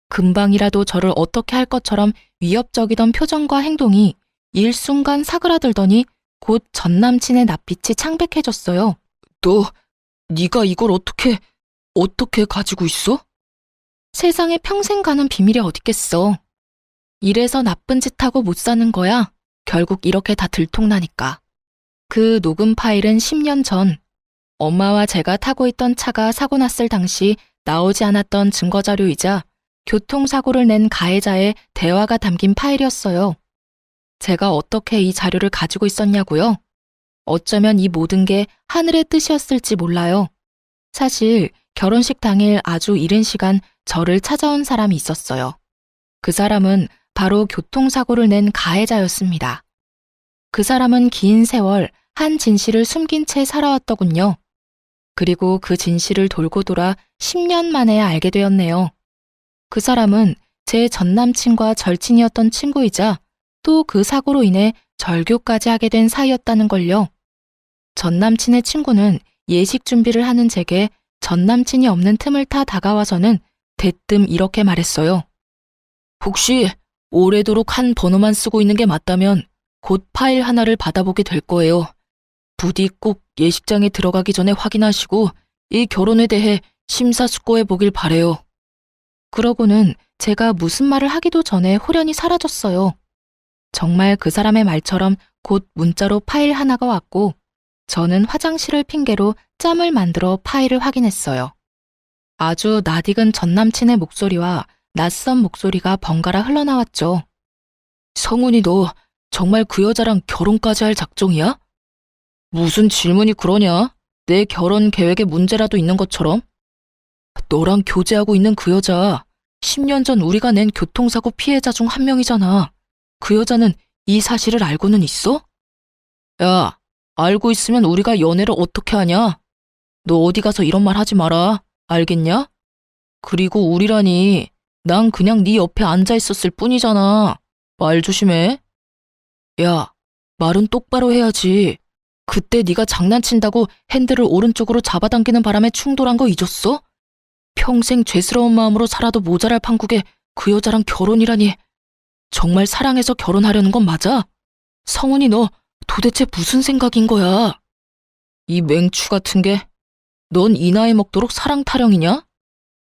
Speaker 1: 금방이라도 저를 어떻게 할 것처럼 위협적이던 표정과 행동이 일순간 사그라들더니 곧 전남친의 낯빛이 창백해졌어요. 네가 이걸 어떻게 가지고 있어? 세상에 평생 가는 비밀이 어딨겠어. 이래서 나쁜 짓 하고 못 사는 거야. 결국 이렇게 다 들통나니까. 그 녹음 파일은 10년 전 엄마와 제가 타고 있던 차가 사고 났을 당시 나오지 않았던 증거자료이자 교통사고를 낸 가해자의 대화가 담긴 파일이었어요. 제가 어떻게 이 자료를 가지고 있었냐고요? 어쩌면 이 모든 게 하늘의 뜻이었을지 몰라요. 사실 결혼식 당일 아주 이른 시간 저를 찾아온 사람이 있었어요. 그 사람은 바로 교통사고를 낸 가해자였습니다. 그 사람은 긴 세월 한 진실을 숨긴 채 살아왔더군요. 그리고 그 진실을 돌고 돌아 10년 만에 알게 되었네요. 그 사람은 제 전남친과 절친이었던 친구이자 또 그 사고로 인해 절교까지 하게 된 사이였다는 걸요. 전남친의 친구는 예식 준비를 하는 제게 전남친이 없는 틈을 타 다가와서는 대뜸 이렇게 말했어요. 혹시 오래도록 한 번호만 쓰고 있는 게 맞다면 곧 파일 하나를 받아보게 될 거예요. 부디 꼭 예식장에 들어가기 전에 확인하시고 이 결혼에 대해 심사숙고해 보길 바래요. 그러고는 제가 무슨 말을 하기도 전에 호련히 사라졌어요. 정말 그 사람의 말처럼 곧 문자로 파일 하나가 왔고 저는 화장실을 핑계로 짬을 만들어 파일을 확인했어요. 아주 낯익은 전남친의 목소리와 낯선 목소리가 번갈아 흘러나왔죠. 성훈이 너 정말 그 여자랑 결혼까지 할 작정이야? 무슨 질문이 그러냐? 내 결혼 계획에 문제라도 있는 것처럼? 너랑 교제하고 있는 그 여자 10년 전 우리가 낸 교통사고 피해자 중 한 명이잖아. 그 여자는 이 사실을 알고는 있어? 야, 알고 있으면 우리가 연애를 어떻게 하냐? 너 어디 가서 이런 말 하지 마라. 알겠냐? 그리고 우리라니 난 그냥 네 옆에 앉아 있었을 뿐이잖아. 말 조심해. 야, 말은 똑바로 해야지. 그때 네가 장난친다고 핸들을 오른쪽으로 잡아당기는 바람에 충돌한 거 잊었어? 평생 죄스러운 마음으로 살아도 모자랄 판국에 그 여자랑 결혼이라니. 정말 사랑해서 결혼하려는 건 맞아? 성훈이 너 도대체 무슨 생각인 거야? 이 맹추 같은 게 넌 이 나이 먹도록 사랑 타령이냐?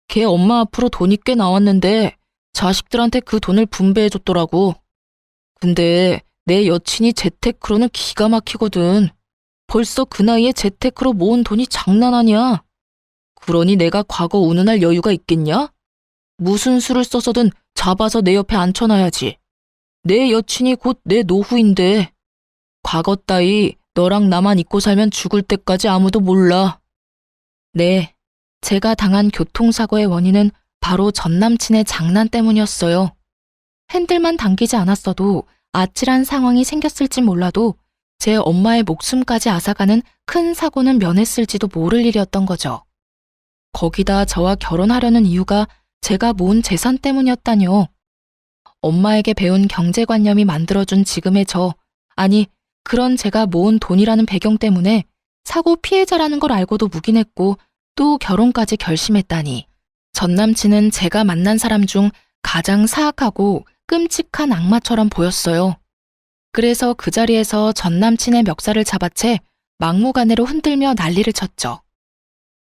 Speaker 1: 걔 엄마 앞으로 돈이 꽤 나왔는데 자식들한테 그 돈을 분배해줬더라고. 근데 내 여친이 재테크로는 기가 막히거든. 벌써 그 나이에 재테크로 모은 돈이 장난 아니야. 그러니 내가 과거 운운할 여유가 있겠냐? 무슨 수를 써서든 잡아서 내 옆에 앉혀놔야지. 내 여친이 곧 내 노후인데 과거 따위 너랑 나만 잊고 살면 죽을 때까지 아무도 몰라. 네, 제가 당한 교통사고의 원인은 바로 전남친의 장난 때문이었어요. 핸들만 당기지 않았어도 아찔한 상황이 생겼을지 몰라도 제 엄마의 목숨까지 앗아가는 큰 사고는 면했을지도 모를 일이었던 거죠. 거기다 저와 결혼하려는 이유가 제가 모은 재산 때문이었다뇨. 엄마에게 배운 경제관념이 만들어준 지금의 아니, 그런 제가 모은 돈이라는 배경 때문에 사고 피해자라는 걸 알고도 묵인했고 또 결혼까지 결심했다니. 전 남친은 제가 만난 사람 중 가장 사악하고 끔찍한 악마처럼 보였어요. 그래서 그 자리에서 전 남친의 멱살을 잡아채 막무가내로 흔들며 난리를 쳤죠.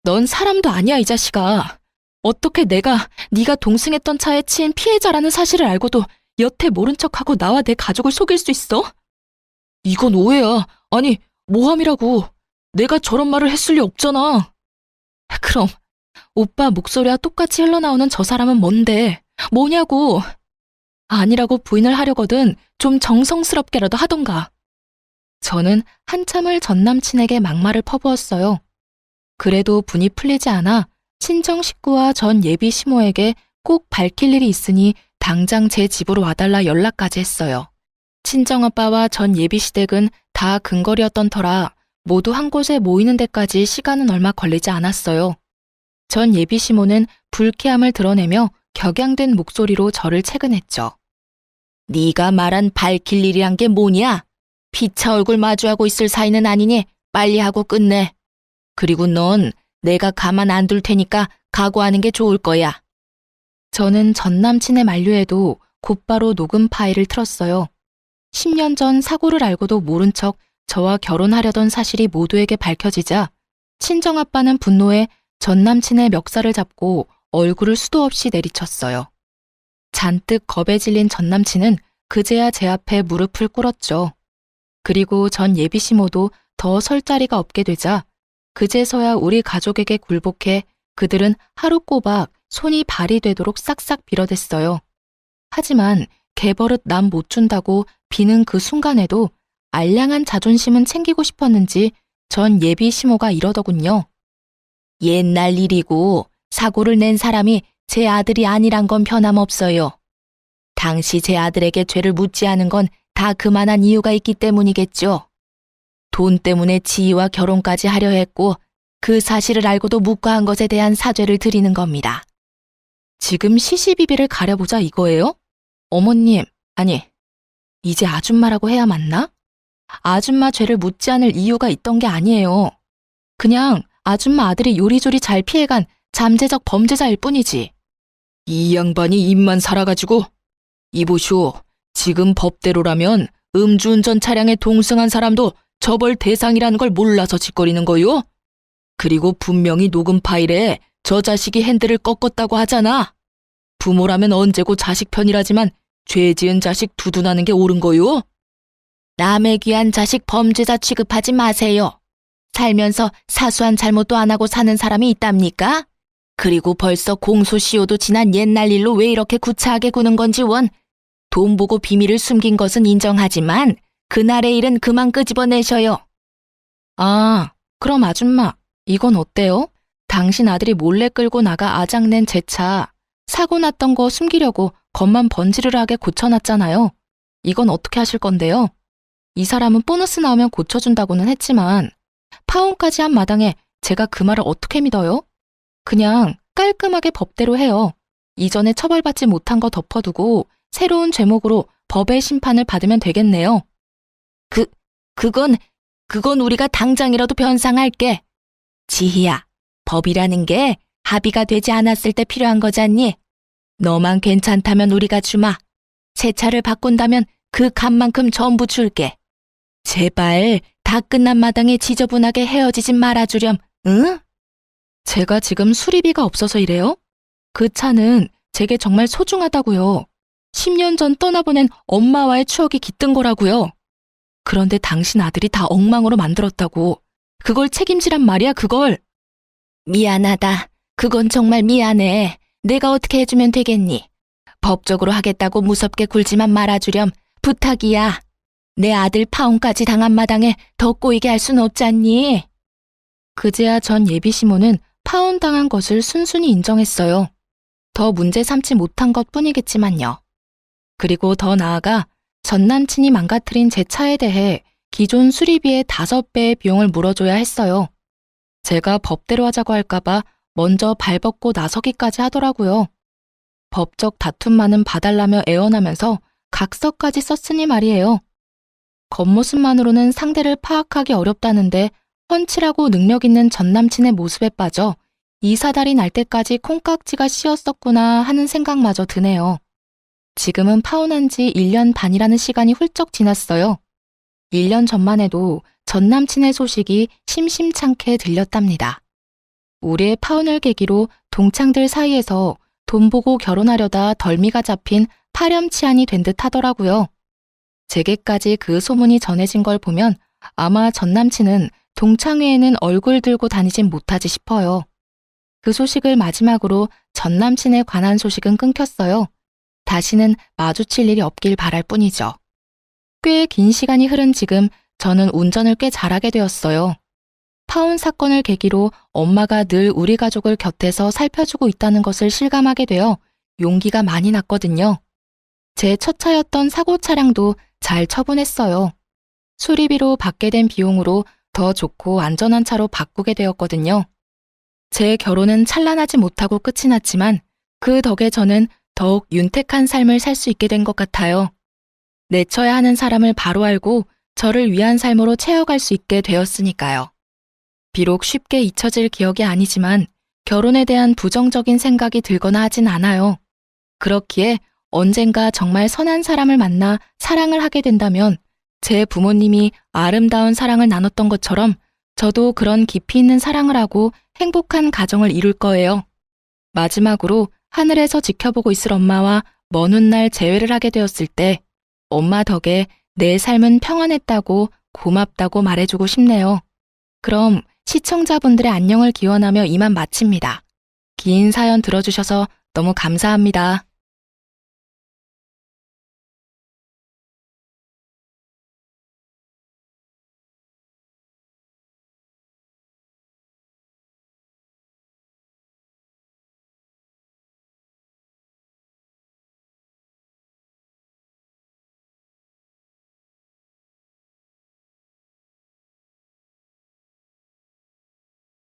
Speaker 1: 넌 사람도 아니야, 이 자식아. 어떻게 네가 동승했던 차에 치인 피해자라는 사실을 알고도 여태 모른 척하고 나와 내 가족을 속일 수 있어? 이건 오해야. 아니, 모함이라고. 내가 저런 말을 했을 리 없잖아. 그럼 오빠 목소리와 똑같이 흘러나오는 저 사람은 뭔데? 뭐냐고. 아니라고 부인을 하려거든 좀 정성스럽게라도 하던가. 저는 한참을 전 남친에게 막말을 퍼부었어요. 그래도 분이 풀리지 않아 친정 식구와 전 예비 시모에게 꼭 밝힐 일이 있으니 당장 제 집으로 와달라 연락까지 했어요. 친정아빠와 전 예비 시댁은 다 근거리였던 터라 모두 한 곳에 모이는 데까지 시간은 얼마 걸리지 않았어요. 전 예비 시모는 불쾌함을 드러내며 격양된 목소리로 저를 채근했죠. 네가 말한 밝힐 일이란 게 뭐냐? 피차 얼굴 마주하고 있을 사이는 아니니 빨리 하고 끝내. 그리고 넌 내가 가만 안 둘 테니까 각오하는 게 좋을 거야. 저는 전 남친의 만류에도 곧바로 녹음 파일을 틀었어요. 10년 전 사고를 알고도 모른 척 저와 결혼하려던 사실이 모두에게 밝혀지자 친정아빠는 분노에 전 남친의 멱살을 잡고 얼굴을 수도 없이 내리쳤어요. 잔뜩 겁에 질린 전 남친은 그제야 제 앞에 무릎을 꿇었죠. 그리고 전 예비 시모도 더 설 자리가 없게 되자 그제서야 우리 가족에게 굴복해 그들은 하루 꼬박 손이 발이 되도록 싹싹 빌어댔어요. 하지만 개버릇 남 못 준다고 비는 그 순간에도 알량한 자존심은 챙기고 싶었는지 전 예비 시모가 이러더군요. 옛날 일이고 사고를 낸 사람이 제 아들이 아니란 건 변함없어요. 당시 제 아들에게 죄를 묻지 않은 건 다 그만한 이유가 있기 때문이겠죠. 돈 때문에 지희와 결혼까지 하려 했고 그 사실을 알고도 묵과한 것에 대한 사죄를 드리는 겁니다. 지금 시시비비를 가려보자 이거예요? 어머님, 아니, 이제 아줌마라고 해야 맞나? 아줌마 죄를 묻지 않을 이유가 있던 게 아니에요. 그냥 아줌마 아들이 요리조리 잘 피해간 잠재적 범죄자일 뿐이지. 이 양반이 입만 살아가지고. 이보시오, 지금 법대로라면 음주운전 차량에 동승한 사람도 처벌 대상이라는 걸 몰라서 짓거리는 거요? 그리고 분명히 녹음 파일에 저 자식이 핸들을 꺾었다고 하잖아. 부모라면 언제고 자식 편이라지만 죄 지은 자식 두둔하는 게 옳은 거요? 남의 귀한 자식 범죄자 취급하지 마세요. 살면서 사소한 잘못도 안 하고 사는 사람이 있답니까? 그리고 벌써 공소시효도 지난 옛날 일로 왜 이렇게 구차하게 구는 건지 원. 돈 보고 비밀을 숨긴 것은 인정하지만 그날의 일은 그만 끄집어내셔요. 아, 그럼 아줌마, 이건 어때요? 당신 아들이 몰래 끌고 나가 아작낸 제 차, 사고 났던 거 숨기려고 겉만 번지르르하게 고쳐놨잖아요. 이건 어떻게 하실 건데요? 이 사람은 보너스 나오면 고쳐준다고는 했지만 파혼까지 한 마당에 제가 그 말을 어떻게 믿어요? 그냥 깔끔하게 법대로 해요. 이전에 처벌받지 못한 거 덮어두고 새로운 죄목으로 법의 심판을 받으면 되겠네요. 그건 우리가 당장이라도 변상할게. 지희야, 법이라는 게 합의가 되지 않았을 때 필요한 거잖니? 너만 괜찮다면 우리가 주마. 새 차를 바꾼다면 그 값만큼 전부 줄게. 제발 다 끝난 마당에 지저분하게 헤어지진 말아주렴, 응? 제가 지금 수리비가 없어서 이래요? 그 차는 제게 정말 소중하다고요. 10년 전 떠나보낸 엄마와의 추억이 깃든 거라고요. 그런데 당신 아들이 다 엉망으로 만들었다고. 그걸 책임지란 말이야, 그걸. 미안하다. 그건 정말 미안해. 내가 어떻게 해주면 되겠니? 법적으로 하겠다고 무섭게 굴지만 말아주렴. 부탁이야. 내 아들 파혼까지 당한 마당에 더 꼬이게 할 순 없잖니? 그제야 전 예비 시모는 파혼당한 것을 순순히 인정했어요. 더 문제 삼지 못한 것 뿐이겠지만요. 그리고 더 나아가 전 남친이 망가뜨린 제 차에 대해 기존 수리비의 5배의 비용을 물어줘야 했어요. 제가 법대로 하자고 할까봐 먼저 발벗고 나서기까지 하더라고요. 법적 다툼만은 봐달라며 애원하면서 각서까지 썼으니 말이에요. 겉모습만으로는 상대를 파악하기 어렵다는데 펀치라고 능력 있는 전남친의 모습에 빠져 이 사달이 날 때까지 콩깍지가 씌었었구나 하는 생각마저 드네요. 지금은 파혼한 지 1년 반이라는 시간이 훌쩍 지났어요. 1년 전만 해도 전남친의 소식이 심심찮게 들렸답니다. 우리의 파혼을 계기로 동창들 사이에서 돈 보고 결혼하려다 덜미가 잡힌 파렴치한이 된 듯 하더라고요. 제게까지 그 소문이 전해진 걸 보면 아마 전남친은 동창회에는 얼굴 들고 다니진 못하지 싶어요. 그 소식을 마지막으로 전남친에 관한 소식은 끊겼어요. 다시는 마주칠 일이 없길 바랄 뿐이죠. 꽤 긴 시간이 흐른 지금 저는 운전을 꽤 잘하게 되었어요. 파혼 사건을 계기로 엄마가 늘 우리 가족을 곁에서 살펴주고 있다는 것을 실감하게 되어 용기가 많이 났거든요. 제 첫 차였던 사고 차량도 잘 처분했어요. 수리비로 받게 된 비용으로 더 좋고 안전한 차로 바꾸게 되었거든요. 제 결혼은 찬란하지 못하고 끝이 났지만 그 덕에 저는 더욱 윤택한 삶을 살 수 있게 된 것 같아요. 내쳐야 하는 사람을 바로 알고 저를 위한 삶으로 채워갈 수 있게 되었으니까요. 비록 쉽게 잊혀질 기억이 아니지만 결혼에 대한 부정적인 생각이 들거나 하진 않아요. 그렇기에 언젠가 정말 선한 사람을 만나 사랑을 하게 된다면 제 부모님이 아름다운 사랑을 나눴던 것처럼 저도 그런 깊이 있는 사랑을 하고 행복한 가정을 이룰 거예요. 마지막으로 하늘에서 지켜보고 있을 엄마와 먼 훗날 재회를 하게 되었을 때 엄마 덕에 내 삶은 평안했다고 고맙다고 말해주고 싶네요. 그럼 시청자분들의 안녕을 기원하며 이만 마칩니다. 긴 사연 들어주셔서 너무 감사합니다.